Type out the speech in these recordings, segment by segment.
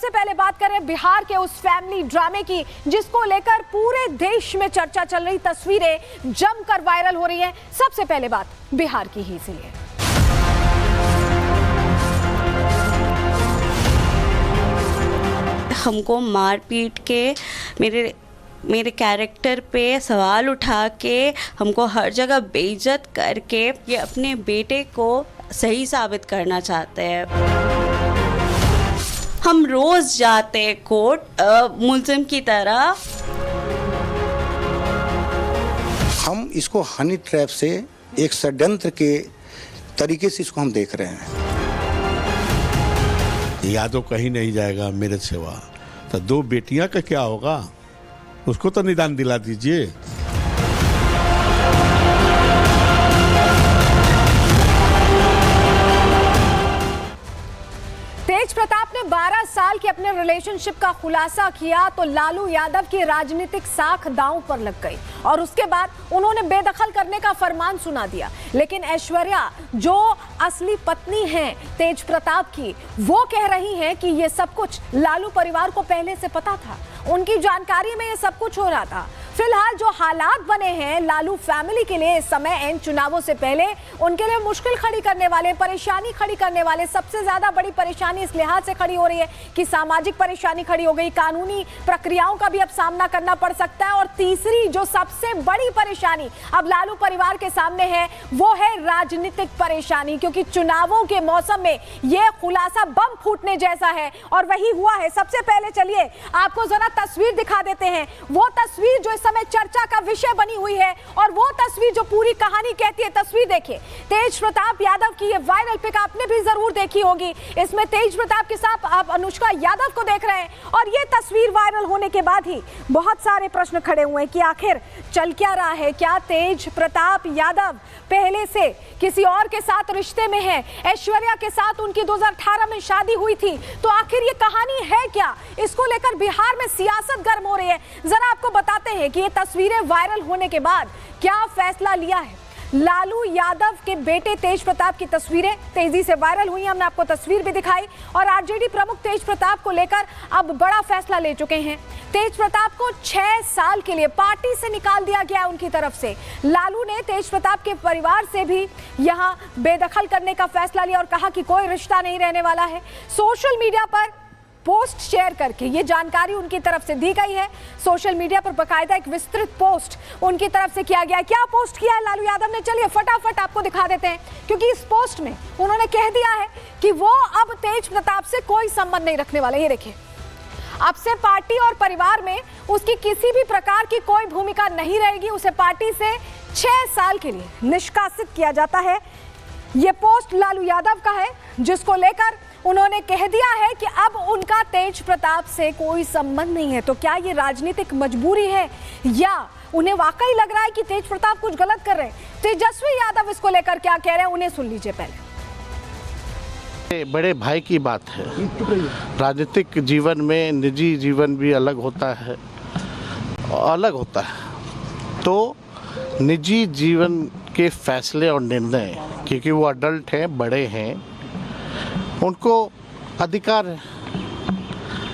सबसे पहले बात करें बिहार के उस फैमिली ड्रामे की जिसको लेकर पूरे देश में चर्चा चल रही, तस्वीरें जमकर वायरल हो रही हैं। सबसे पहले बात बिहार की ही इसलिए हमको मार पीट के मेरे कैरेक्टर पे सवाल उठा के हमको हर जगह बेइज्जत करके ये अपने बेटे को सही साबित करना चाहते हैं। हम रोज़ जाते कोर्ट मुल्ज़िम की तरह। हम इसको हनी ट्रैप से एक षड्यंत्र के तरीके से इसको हम देख रहे हैं। यादव कहीं नहीं जाएगा मेरे सिवा, तो दो बेटियां का क्या होगा, उसको तो निदान दिला दीजिए। तेज प्रताप ने 12 साल के अपने रिलेशनशिप का खुलासा किया तो लालू यादव की राजनीतिक साख दांव पर लग गई और उसके बाद उन्होंने बेदखल करने का फरमान सुना दिया। लेकिन ऐश्वर्या जो असली पत्नी हैं तेज प्रताप की, वो कह रही हैं कि ये सब कुछ लालू परिवार को पहले से पता था, उनकी जानकारी में ये सब कुछ हो रहा था। फिलहाल जो हालात बने हैं लालू फैमिली के लिए इस समय इन चुनावों से पहले उनके लिए मुश्किल खड़ी करने वाले, परेशानी खड़ी करने वाले, सबसे ज्यादा बड़ी परेशानी इस लिहाज से खड़ी हो रही है कि सामाजिक परेशानी खड़ी हो गई, कानूनी प्रक्रियाओं का भी अब सामना करना पड़ सकता है। और तीसरी जो सबसे बड़ी परेशानी अब लालू परिवार के सामने है वो है राजनीतिक परेशानी, क्योंकि चुनावों के मौसम में यह खुलासा बम फूटने जैसा है और वही हुआ है। सबसे पहले चलिए आपको जरा तस्वीर दिखा देते हैं, वो तस्वीर जो समय चर्चा का विषय बनी हुई है और वो तस्वीर जो पूरी कहानी कहती है। तस्वीर देखिए, तेज प्रताप यादव की ये वायरल पिक आपने भी जरूर देखी होगी। इसमें तेज प्रताप के साथ आप अनुष्का यादव को देख रहे हैं और ये तस्वीर वायरल होने के बाद ही बहुत सारे प्रश्न खड़े हुए हैं कि आखिर चल क्या रहा है। क्या तेज प्रताप यादव पहले से किसी और के साथ रिश्ते में है? ऐश्वर्या के साथ उनकी 2018 में शादी हुई थी, तो आखिर ये कहानी है क्या? इसको लेकर बिहार में सियासत गर्म हो रही है। जरा आपको बताते हैं कि ये तस्वीरें वायरल होने के बाद क्या फैसला लिया है। लालू यादव के बेटे तेज प्रताप की तस्वीरें तेजी से वायरल हुई, हमने आपको तस्वीर भी दिखाई और आरजेडी प्रमुख तेज प्रताप को लेकर अब बड़ा फैसला ले चुके हैं। तेज प्रताप को 6 साल के लिए पार्टी से निकाल दिया गया उनकी तरफ से। लालू ने तेज प्रताप के परिवार से भी यहां बेदखल करने का फैसला लिया और कहा कि कोई रिश्ता नहीं रहने वाला है। सोशल मीडिया पर पोस्ट शेयर करके ये जानकारी उनकी तरफ से दी गई है। सोशल मीडिया पर बकायदा एक विस्तृत पोस्ट उनकी तरफ से किया गया है। क्या पोस्ट किया है लालू यादव ने, चलिए फटाफट आपको दिखा देते हैं, क्योंकि इस पोस्ट में उन्होंने कह दिया है कि वो अब तेज प्रताप से कोई संबंध नहीं रखने वाले। ये देखिए, अब से पार्टी और परिवार में उसकी किसी भी प्रकार की कोई भूमिका नहीं रहेगी, उसे पार्टी से 6 साल के लिए निष्कासित किया जाता है। ये पोस्ट लालू यादव का है जिसको लेकर उन्होंने कह दिया है कि अब उनका तेज प्रताप से कोई संबंध नहीं है। तो क्या ये राजनीतिक मजबूरी है या उन्हें वाकई लग रहा है कि तेज प्रताप कुछ गलत कर रहे हैं? तेजस्वी यादव इसको लेकर क्या कह रहे हैं, उन्हें सुन लीजिए पहले। बड़े भाई की बात है। राजनीतिक जीवन में निजी जीवन भी अलग होता है, तो निजी जीवन के फैसले और निर्णय, क्योंकि वो अडल्ट हैं, बड़े हैं, उनको अधिकार है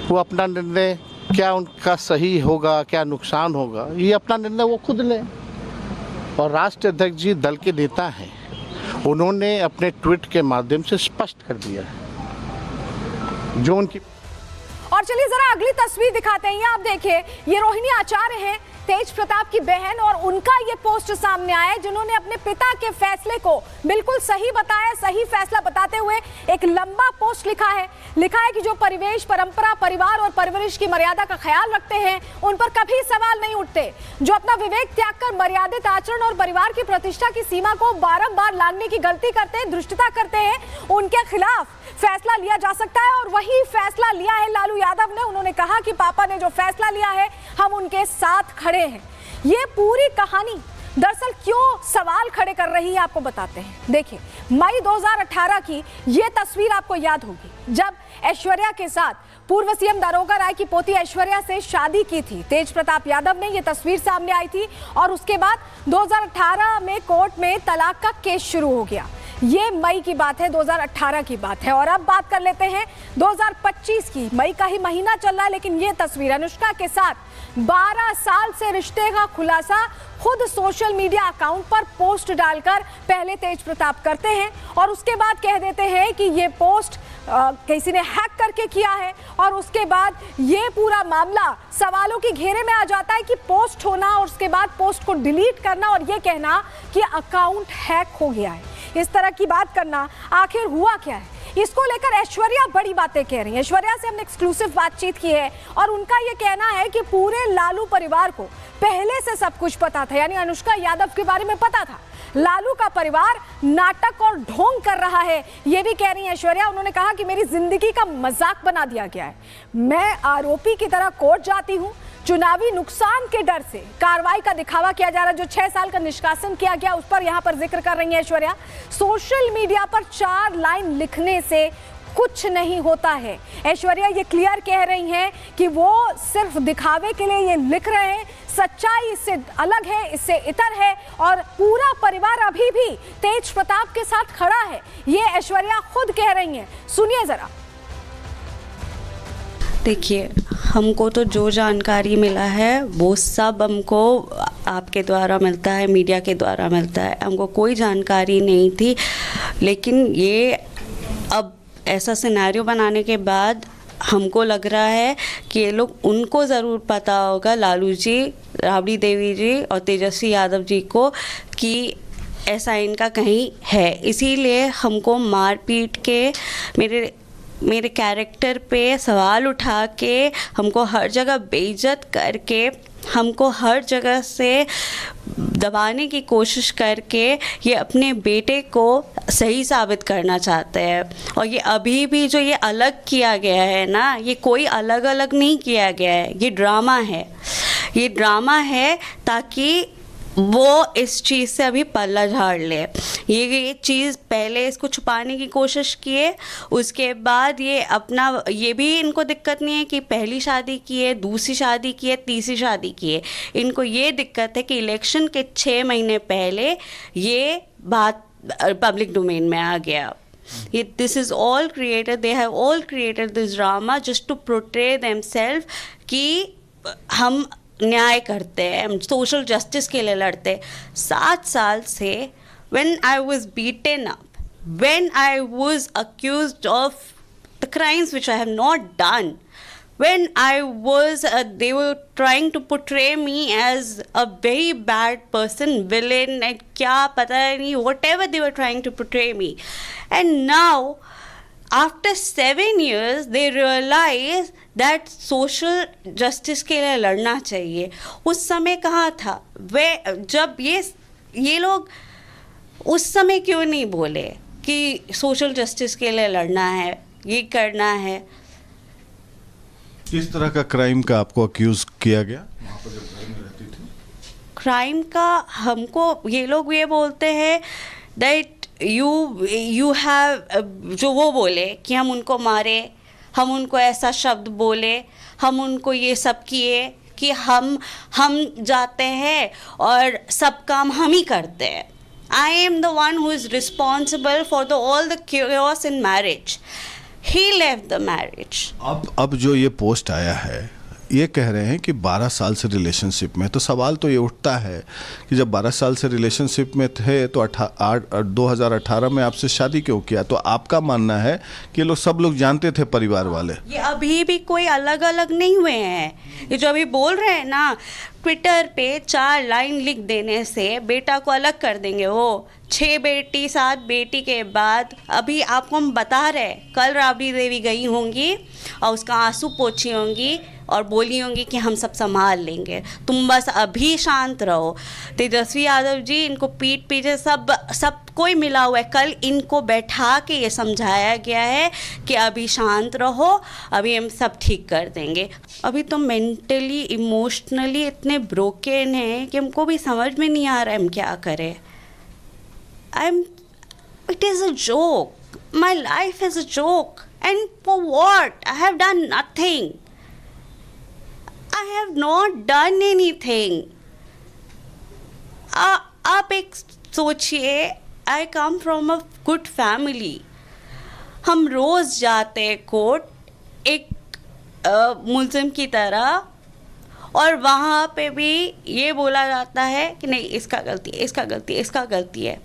वो अपना निर्णय, क्या उनका सही होगा क्या नुकसान होगा, ये अपना निर्णय वो खुद लें। और राष्ट्रीय अध्यक्ष जी दल के नेता हैं, उन्होंने अपने ट्वीट के माध्यम से स्पष्ट कर दिया है जो उनकी। और चलिए जरा अगली तस्वीर दिखाते हैं। आप देखिए, ये रोहिणी आचार्य हैं तेज प्रताप की बहन और उनका ये पोस्ट सामने आया है जिन्होंने अपने पिता के फैसले को बिल्कुल सही बताया, सही फैसला बताते हुए एक लंबा पोस्ट लिखा है कि जो परिवेश, परंपरा, परिवार और परवरिश की मर्यादा का ख्याल रखते हैं उन पर कभी सवाल नहीं उठते। जो अपना विवेक त्याग कर मर्यादित आचरण और परिवार की प्रतिष्ठा की सीमा को बारंबार लांघने की गलती करते हैं, धृष्टता करते हैं, उनके खिलाफ फैसला लिया जा सकता है। और वही फैसला लिया है लालू यादव ने। उन्होंने कहा कि पापा ने जो फैसला लिया है हम उनके साथ खड़े हैं। ये पूरी कहानी दरअसल क्यों सवाल खड़े कर रही है आपको बताते हैं। देखिए, मई 2018 की ये तस्वीर आपको याद होगी जब ऐश्वर्या के साथ पूर्व सीएम दारोगा राय की पोती ऐश्वर्या से शादी की थी तेज प्रताप यादव ने। ये तस्वीर सामने आई थी और उसके बाद 2018 में कोर्ट में तलाक का केस शुरू हो गया। ये मई की बात है, 2018 की बात है। और अब बात कर लेते हैं 2025 की। मई का ही महीना चल रहा है, लेकिन ये तस्वीर अनुष्का के साथ 12 साल से रिश्ते का खुलासा खुद सोशल मीडिया अकाउंट पर पोस्ट डालकर पहले तेज प्रताप करते हैं और उसके बाद कह देते हैं कि ये पोस्ट किसी ने हैक करके किया है। और उसके बाद ये पूरा मामला सवालों के घेरे में आ जाता है कि पोस्ट होना और उसके बाद पोस्ट को डिलीट करना और ये कहना कि अकाउंट हैक हो गया है। इस तरह की बात करना, आखिर हुआ क्या है? इसको लेकर ऐश्वर्या बड़ी बातें कह रही हैं। ऐश्वर्या से हमने एक्सक्लूसिव बातचीत की है और उनका ये कहना है कि पूरे लालू परिवार को पहले से सब कुछ पता था, यानी अनुष्का यादव के बारे में पता था। लालू का परिवार नाटक और ढोंग कर रहा है, ये भी कह रही है ऐश्वर्या। उन्होंने कहा कि मेरी जिंदगी का मजाक बना दिया गया है, मैं आरोपी की तरह कोर्ट जाती हूँ, चुनावी नुकसान के डर से कार्रवाई का दिखावा किया जा रहा है। जो 6 साल का निष्कासन किया गया उस पर यहाँ पर जिक्र कर रही है ऐश्वर्या। सोशल मीडिया पर 4 लाइन लिखने से कुछ नहीं होता है। ऐश्वर्या ये क्लियर कह रही हैं कि वो सिर्फ दिखावे के लिए ये लिख रहे हैं, सच्चाई इससे अलग है, इससे इतर है और पूरा परिवार अभी भी तेज प्रताप के साथ खड़ा है। ये ऐश्वर्या खुद कह रही हैं, सुनिए जरा। देखिए, हमको तो जो जानकारी मिला है वो सब हमको आपके द्वारा मिलता है, मीडिया के द्वारा मिलता है। हमको कोई जानकारी नहीं थी, लेकिन ये अब ऐसा सिनेरियो बनाने के बाद हमको लग रहा है कि ये लोग, उनको ज़रूर पता होगा, लालू जी, राबड़ी देवी जी और तेजस्वी यादव जी को, कि ऐसा इनका कहीं है। इसीलिए हमको मार पीट के मेरे कैरेक्टर पे सवाल उठा के, हमको हर जगह बेइज्जत करके, हमको हर जगह से दबाने की कोशिश करके ये अपने बेटे को सही साबित करना चाहते हैं। और ये अभी भी जो ये अलग किया गया है ना, ये कोई अलग अलग नहीं किया गया है, ये ड्रामा है। ये ड्रामा है ताकि वो इस चीज़ से अभी पल्ला झाड़ ले। ये चीज़ पहले इसको छुपाने की कोशिश किए, उसके बाद ये अपना, ये भी इनको दिक्कत नहीं है कि पहली शादी की है, दूसरी शादी की है, तीसरी शादी की है। इनको ये दिक्कत है कि इलेक्शन के 6 महीने पहले ये बात पब्लिक डोमेन में आ गया। This is all created, they have all created this drama just to portray themselves कि हम न्याय करते हैं, हम सोशल जस्टिस के लिए लड़ते। 7 साल से when I was beaten up, when I was accused of the crimes which I have not done, when I was, they were trying to portray me as a very bad person, villain, and क्या पता नहीं, whatever they were trying to portray me. And now, after 7 years, they realize that social justice के लिए लड़ना चाहिए। उस समय कहाँ था वे, जब ये लोग उस समय क्यों नहीं बोले कि सोशल जस्टिस के लिए लड़ना है, ये करना है? किस तरह का क्राइम का आपको अक्यूज किया गया वहाँ पर जब घर में रहती थी? क्राइम का हमको ये लोग ये बोलते हैं दैट यू हैव, जो वो बोले कि हम उनको मारे, हम उनको ऐसा शब्द बोले, हम उनको ये सब किए कि हम जाते हैं और सब काम हम ही करते हैं। I am the one who is responsible for all the chaos in marriage. He left the marriage. अब जो ये पोस्ट आया है, ये कह रहे हैं कि 12 साल से रिलेशनशिप में, तो सवाल तो ये उठता है कि जब 12 साल से रिलेशनशिप में थे तो 2018 में आपसे शादी क्यों किया? तो आपका मानना है कि लोग, सब लोग जानते थे, परिवार वाले? ये अभी भी कोई अलग अलग नहीं हुए हैं। ये जो अभी बोल रहे हैं ना, ट्विटर पे 4 लाइन लिख देने से बेटा को अलग कर देंगे। वो 6 बेटी 7 बेटी के बाद, अभी आपको हम बता रहे, कल राबड़ी देवी गई होंगी और उसका आंसू पोछी होंगी और बोली होंगी कि हम सब संभाल लेंगे, तुम बस अभी शांत रहो। तेजस्वी यादव जी, इनको पीठ पीछे सब कोई मिला हुआ है। कल इनको बैठा के ये समझाया गया है कि अभी शांत रहो, अभी हम सब ठीक कर देंगे। अभी तो मेंटली इमोशनली इतने ब्रोकन हैं कि हमको भी समझ में नहीं आ रहा है हम क्या करें। It is a joke. My life is a joke. And for what? I have done nothing. I have not done anything. आप एक सोचिए, I come from a good family. हम रोज़ जाते कोर्ट एक मुल्ज़िम की तरह, और वहाँ पे भी ये बोला जाता है कि नहीं इसका गलती है, इसका गलती है, इसका गलती है।